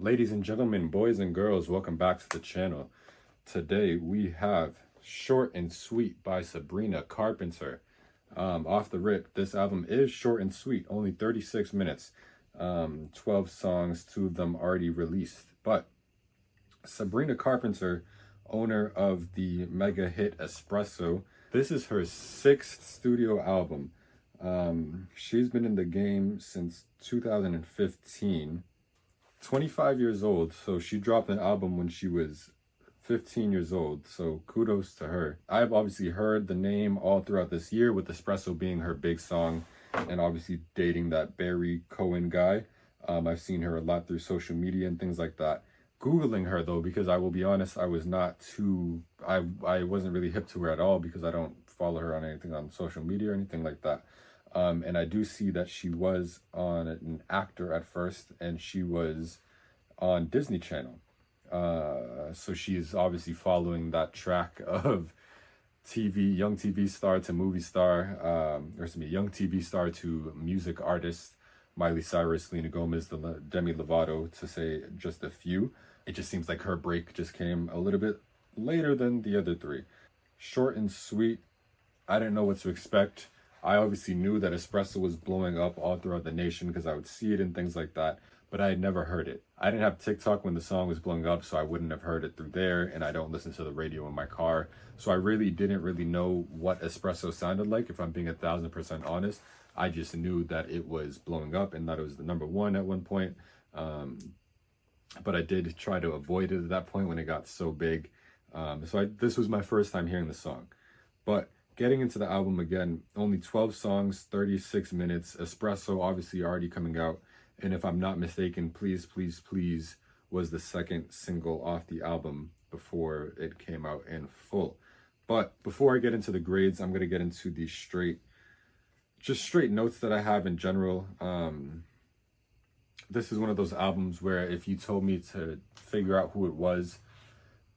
Ladies and gentlemen, boys and girls, welcome back to the channel. Today we have Short and Sweet by Sabrina Carpenter. Off the rip, this album is short and sweet, only 36 minutes, 12 songs, 2 of them already released. But Sabrina Carpenter, owner of the mega hit Espresso, this is her 6th studio album. She's been in the game since 2015. 25 years old, so she dropped an album when she was 15 years old, so kudos to her. I've obviously heard the name all throughout this year, with Espresso being her big song, and obviously dating that Barry Cohen guy. I've seen her a lot through social media and things like that. Googling her though, because I will be honest, I wasn't really hip to her at all, because I don't follow her on anything on social media or anything like that. And I do see that she was on an actor at first, and she was on Disney Channel. So she is obviously following that track of young TV star to movie star, young TV star to music artist, Miley Cyrus, Selena Gomez, Demi Lovato, to say just a few. It just seems like her break just came a little bit later than the other three. Short and sweet. I didn't know what to expect. I obviously knew that Espresso was blowing up all throughout the nation because I would see it and things like that, but I had never heard it. I didn't have TikTok when the song was blowing up, so I wouldn't have heard it through there, and I don't listen to the radio in my car, so I really didn't know what Espresso sounded like, if I'm being 1000% honest. I just knew that it was blowing up and that it was the #1 at one point, but I did try to avoid it at that point when it got so big. This was my first time hearing the song. But getting into the album again, only 12 songs, 36 minutes. Espresso obviously already coming out. And if I'm not mistaken, Please, Please, Please was the second single off the album before it came out in full. But before I get into the grades, I'm going to get into the straight notes that I have in general. This is one of those albums where if you told me to figure out who it was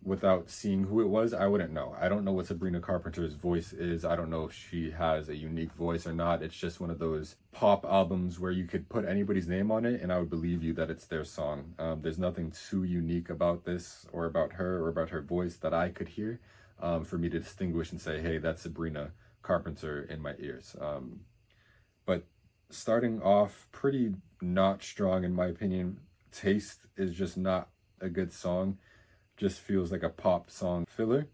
without seeing who it was, I wouldn't know. I don't know what Sabrina Carpenter's voice is. I don't know if she has a unique voice or not. It's just one of those pop albums where you could put anybody's name on it and I would believe you that it's their song. There's nothing too unique about this or about her voice that I could hear for me to distinguish and say, hey, that's Sabrina Carpenter in my ears. But starting off pretty not strong in my opinion. Taste is just not a good song. Just feels like a pop song filler.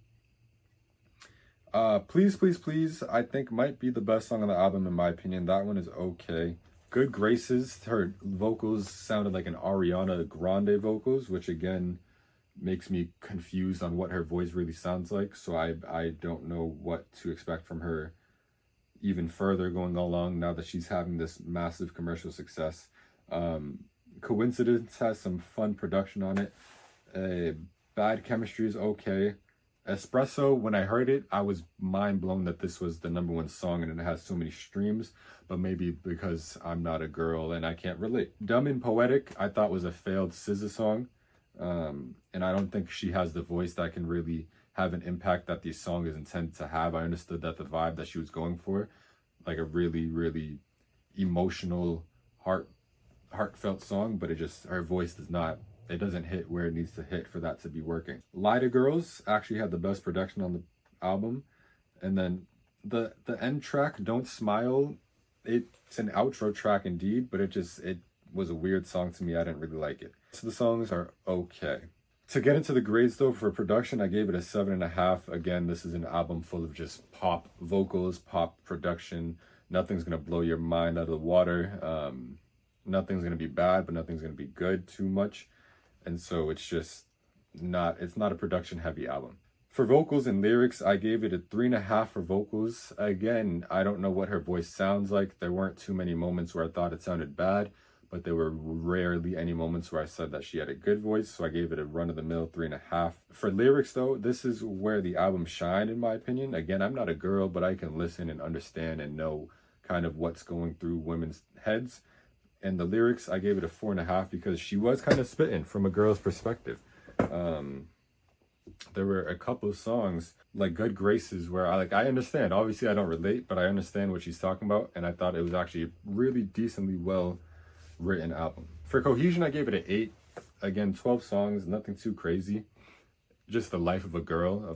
Please, Please, Please, I think might be the best song on the album in my opinion. That one is okay. Good Graces, her vocals sounded like an Ariana Grande vocals, which again makes me confused on what her voice really sounds like. So I don't know what to expect from her even further going along now that she's having this massive commercial success. Coincidence has some fun production on it. Bad Chemistry is okay. Espresso, when I heard it, I was mind blown that this was the #1 song and it has so many streams, but maybe because I'm not a girl and I can't relate. Dumb and Poetic, I thought was a failed SZA song, and I don't think she has the voice that can really have an impact that the song is intended to have. I understood that the vibe that she was going for, like a really, really emotional, heartfelt song, but her voice doesn't hit where it needs to hit for that to be working. Lie to Girls actually had the best production on the album. And then the end track, Don't Smile, it's an outro track indeed, but it was a weird song to me. I didn't really like it. So the songs are okay. To get into the grades though, for production, I gave it a 7.5. Again, this is an album full of just pop vocals, pop production. Nothing's gonna blow your mind out of the water. Nothing's gonna be bad, but nothing's gonna be good too much. And so it's not a production heavy album. For vocals and lyrics, I gave it a 3.5 for vocals. Again, I don't know what her voice sounds like. There weren't too many moments where I thought it sounded bad, but there were rarely any moments where I said that she had a good voice. So I gave it a run-of-the-mill 3.5. For lyrics though, this is where the album shined in my opinion. Again, I'm not a girl, but I can listen and understand and know kind of what's going through women's heads. And the lyrics, I gave it a 4.5 because she was kind of spitting from a girl's perspective. There were a couple of songs like Good Graces where I understand. Obviously, I don't relate, but I understand what she's talking about. And I thought it was actually a really decently well written album. For cohesion, I gave it an 8. Again, 12 songs, nothing too crazy. Just the life of a girl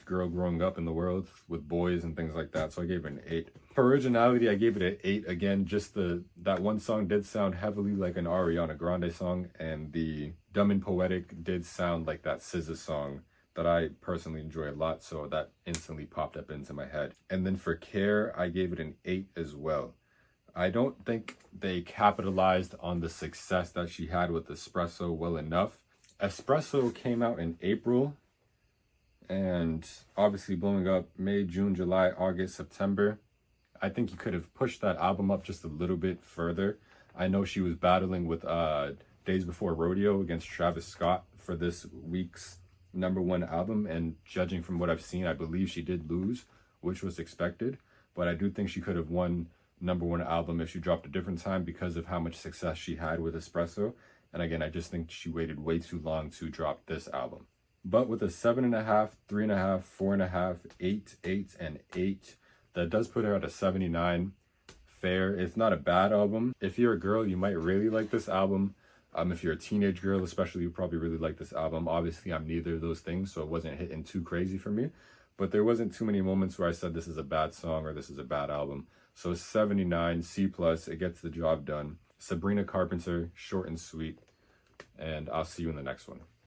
growing up in the world with boys and things like that. So I gave it an 8. For originality, I gave it an 8. Again, just that one song did sound heavily like an Ariana Grande song, and the Dumb and Poetic did sound like that SZA song that I personally enjoy a lot, so that instantly popped up into my head. And then for Care, I gave it an 8 as well. I don't think they capitalized on the success that she had with Espresso well enough. Espresso came out in April, and obviously blowing up May, June, July, August, September. I think you could have pushed that album up just a little bit further. I know she was battling with Days Before Rodeo against Travis Scott for this week's #1 album, and judging from what I've seen, I believe she did lose, which was expected. But I do think she could have won #1 album if she dropped a different time because of how much success she had with Espresso. And again, I just think she waited way too long to drop this album. But with a 7.5, 3.5, 4.5, 8, 8, and 8, that does put her at a 79. Fair. It's not a bad album. If you're a girl, you might really like this album. If you're a teenage girl, especially, you probably really like this album. Obviously, I'm neither of those things, so it wasn't hitting too crazy for me. But there wasn't too many moments where I said this is a bad song or this is a bad album. So 79, C+, it gets the job done. Sabrina Carpenter, short and sweet. And I'll see you in the next one.